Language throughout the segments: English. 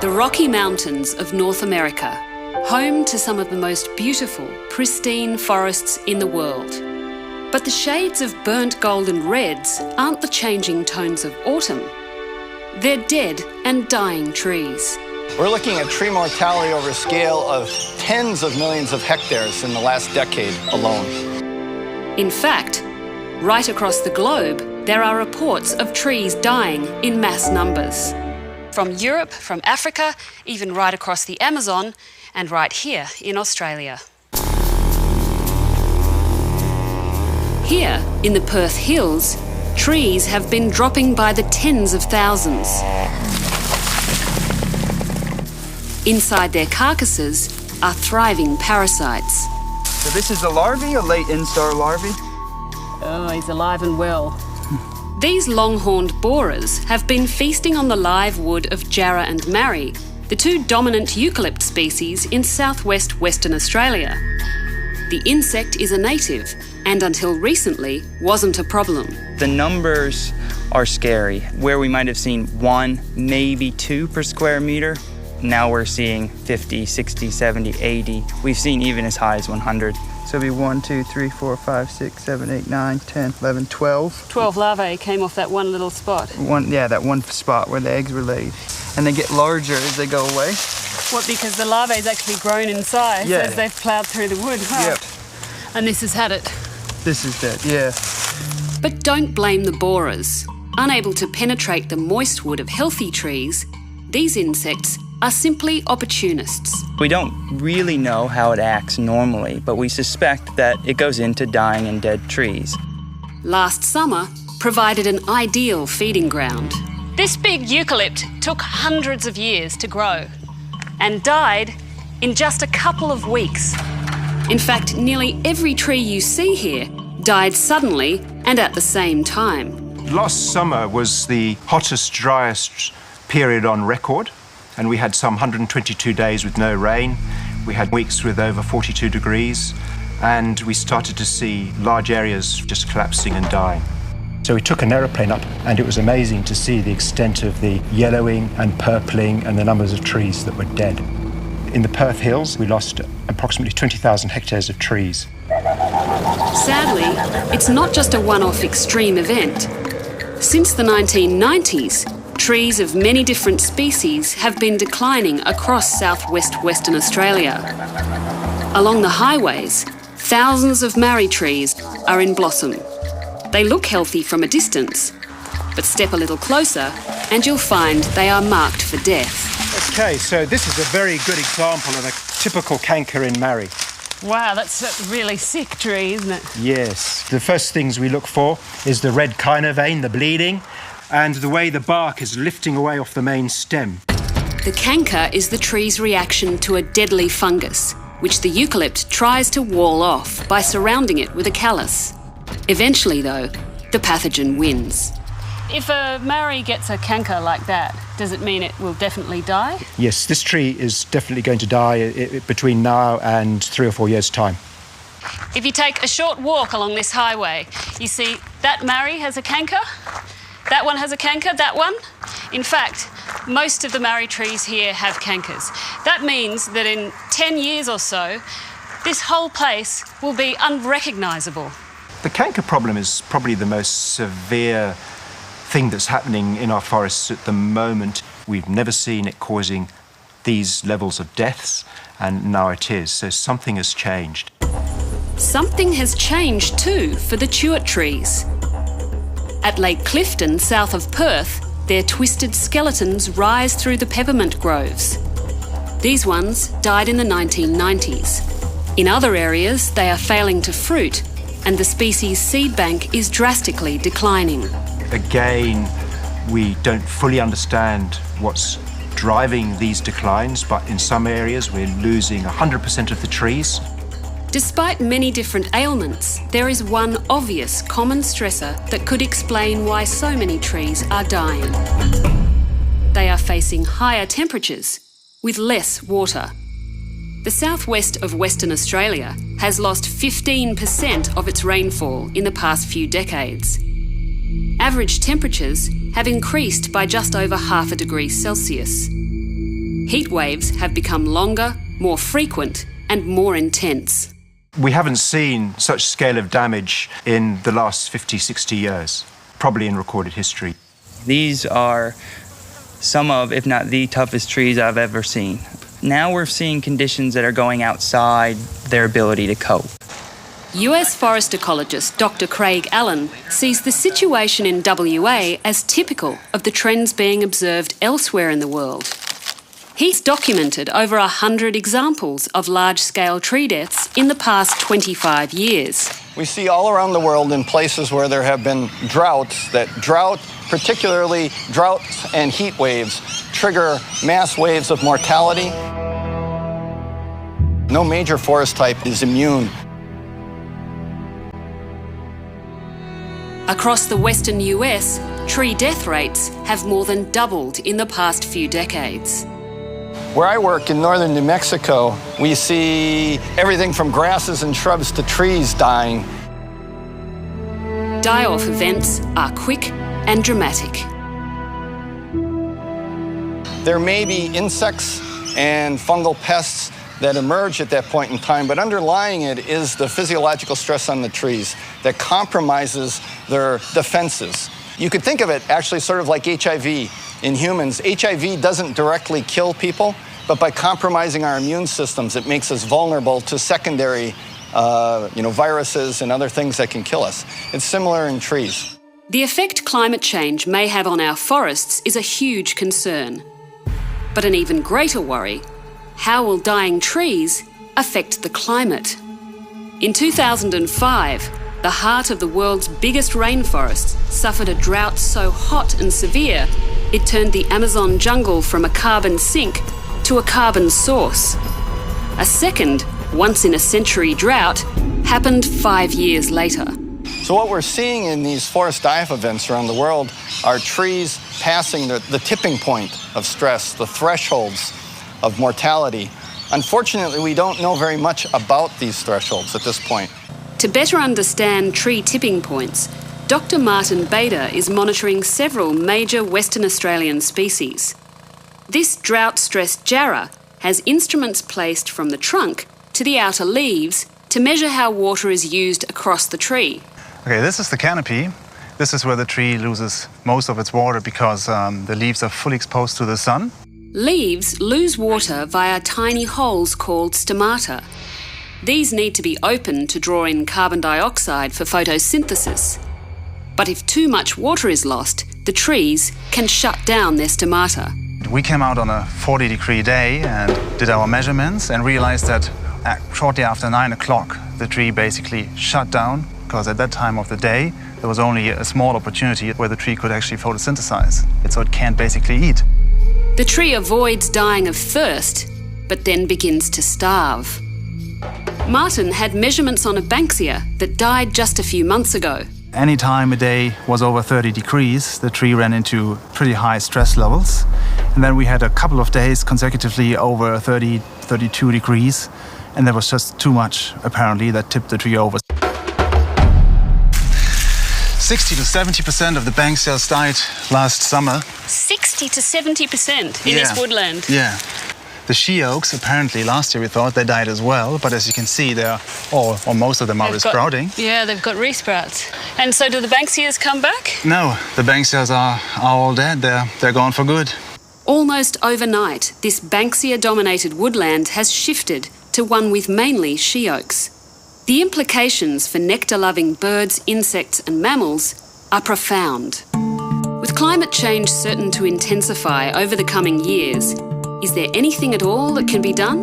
The Rocky Mountains of North America, home to some of the most beautiful, pristine forests in the world. But the shades of burnt gold and reds aren't the changing tones of autumn. They're dead and dying trees. We're looking at tree mortality over a scale of tens of millions of hectares in the last decade alone. In fact, right across the globe, there are reports of trees dying in mass numbers. From Europe, from Africa, even right across the Amazon, and right here in Australia. Here, in the Perth Hills, trees have been dropping by the tens of thousands. Inside their carcasses are thriving parasites. So this is a larvae, a late instar larvae? Oh, he's alive and well. These long-horned borers have been feasting on the live wood of jarrah and marri, the two dominant eucalypt species in southwest Western Australia. The insect is a native and until recently wasn't a problem. The numbers are scary. Where we might have seen 1, maybe 2 per square metre, now we're seeing 50, 60, 70, 80. We've seen even as high as 100. So it'll be 1, 2, 3, 4, 5, 6, 7, 8, 9, 10, 11, 12. 12 larvae came off that one little spot. That one spot where the eggs were laid. And they get larger as they go away. What, because the larvae's actually grown in size as they've ploughed through the wood? Huh? Yep. And this has had it? This is dead, yeah. But don't blame the borers. Unable to penetrate the moist wood of healthy trees, these insects are simply opportunists. We don't really know how it acts normally, but we suspect that it goes into dying and dead trees. Last summer provided an ideal feeding ground. This big eucalypt took hundreds of years to grow and died in just a couple of weeks. In fact, nearly every tree you see here died suddenly and at the same time. Last summer was the hottest, driest period on record, and we had some 122 days with no rain. We had weeks with over 42 degrees, and we started to see large areas just collapsing and dying. So we took an aeroplane up, and it was amazing to see the extent of the yellowing and purpling and the numbers of trees that were dead. In the Perth Hills, we lost approximately 20,000 hectares of trees. Sadly, it's not just a one-off extreme event. Since the 1990s, trees of many different species have been declining across southwest Western Australia. Along the highways, thousands of marri trees are in blossom. They look healthy from a distance, but step a little closer and you'll find they are marked for death. Okay, so this is a very good example of a typical canker in marri. Wow, that's a really sick tree, isn't it? Yes. The first things we look for is the red china vein, the bleeding, and the way the bark is lifting away off the main stem. The canker is the tree's reaction to a deadly fungus, which the eucalypt tries to wall off by surrounding it with a callus. Eventually, though, the pathogen wins. If a marri gets a canker like that, does it mean it will definitely die? Yes, this tree is definitely going to die between now and 3 or 4 years' time. If you take a short walk along this highway, you see that marri has a canker, that one has a canker, that one. In fact, most of the marri trees here have cankers. That means that in 10 years or so, this whole place will be unrecognisable. The canker problem is probably the most severe thing that's happening in our forests at the moment. We've never seen it causing these levels of deaths, and now it is. So something has changed. Something has changed too for the tuart trees. At Lake Clifton, south of Perth, their twisted skeletons rise through the peppermint groves. These ones died in the 1990s. In other areas, they are failing to fruit, and the species seed bank is drastically declining. Again, we don't fully understand what's driving these declines, but in some areas we're losing 100% of the trees. Despite many different ailments, there is one obvious common stressor that could explain why so many trees are dying. They are facing higher temperatures with less water. The southwest of Western Australia has lost 15% of its rainfall in the past few decades. Average temperatures have increased by just over 0.5 degrees Celsius. Heat waves have become longer, more frequent, and more intense. We haven't seen such scale of damage in the last 50, 60 years, probably in recorded history. These are some of, if not the toughest trees I've ever seen. Now we're seeing conditions that are going outside their ability to cope. US forest ecologist Dr. Craig Allen sees the situation in WA as typical of the trends being observed elsewhere in the world. He's documented over 100 examples of large-scale tree deaths in the past 25 years. We see all around the world in places where there have been droughts, particularly droughts and heat waves, trigger mass waves of mortality. No major forest type is immune. Across the western US, tree death rates have more than doubled in the past few decades. Where I work in northern New Mexico, we see everything from grasses and shrubs to trees dying. Die-off events are quick and dramatic. There may be insects and fungal pests that emerge at that point in time, but underlying it is the physiological stress on the trees that compromises their defenses. You could think of it actually sort of like HIV in humans. HIV doesn't directly kill people, but by compromising our immune systems, it makes us vulnerable to secondary viruses and other things that can kill us. It's similar in trees. The effect climate change may have on our forests is a huge concern. But an even greater worry: how will dying trees affect the climate? In 2005, the heart of the world's biggest rainforests suffered a drought so hot and severe, it turned the Amazon jungle from a carbon sink to a carbon source. A second, once-in-a-century drought happened 5 years later. So what we're seeing in these forest die-off events around the world are trees passing the tipping point of stress, the thresholds of mortality. Unfortunately, we don't know very much about these thresholds at this point. To better understand tree tipping points, Dr. Martin Bader is monitoring several major Western Australian species. This drought-stressed jarrah has instruments placed from the trunk to the outer leaves to measure how water is used across the tree. Okay, this is the canopy. This is where the tree loses most of its water because the leaves are fully exposed to the sun. Leaves lose water via tiny holes called stomata. These need to be opened to draw in carbon dioxide for photosynthesis. But if too much water is lost, the trees can shut down their stomata. We came out on a 40-degree day and did our measurements and realized that shortly after 9 o'clock, the tree basically shut down because at that time of the day, there was only a small opportunity where the tree could actually photosynthesize. So it can't basically eat. The tree avoids dying of thirst, but then begins to starve. Martin had measurements on a banksia that died just a few months ago. Any time a day was over 30 degrees, the tree ran into pretty high stress levels. And then we had a couple of days consecutively over 30, 32 degrees. And there was just too much, apparently, that tipped the tree over. 60 to 70% of the banksias died last summer. 60 to 70% in this woodland? Yeah. The she oaks, apparently, last year we thought they died as well, but as you can see, they're all, or most of them are resprouting. Yeah, they've got resprouts. And so do the banksias come back? No, the banksias are all dead. They're gone for good. Almost overnight, this banksia-dominated woodland has shifted to one with mainly she oaks. The implications for nectar-loving birds, insects and mammals are profound. With climate change certain to intensify over the coming years, is there anything at all that can be done?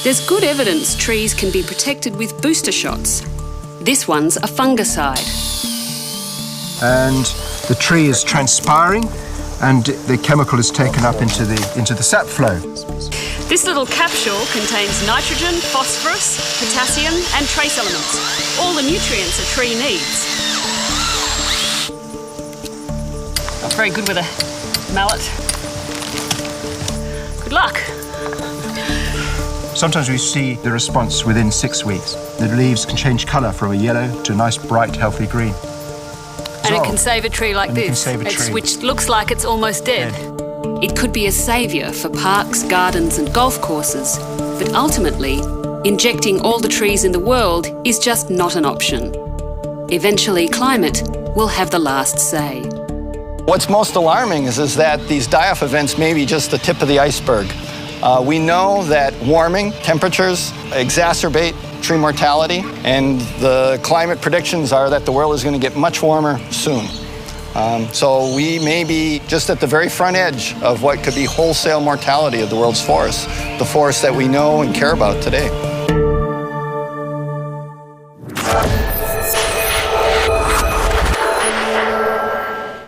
There's good evidence trees can be protected with booster shots. This one's a fungicide. And the tree is transpiring and the chemical is taken up into the sap flow. This little capsule contains nitrogen, phosphorus, potassium and trace elements, all the nutrients a tree needs. Not very good with a mallet. Good luck. Sometimes we see the response within 6 weeks. The leaves can change colour from a yellow to a nice, bright, healthy green. And it can save a tree like this, which looks like it's almost dead. It could be a saviour for parks, gardens and golf courses, but ultimately, injecting all the trees in the world is just not an option. Eventually, climate will have the last say. What's most alarming is that these die-off events may be just the tip of the iceberg. We know that warming temperatures exacerbate tree mortality, and the climate predictions are that the world is going to get much warmer soon. So we may be just at the very front edge of what could be wholesale mortality of the world's forests, the forests that we know and care about today.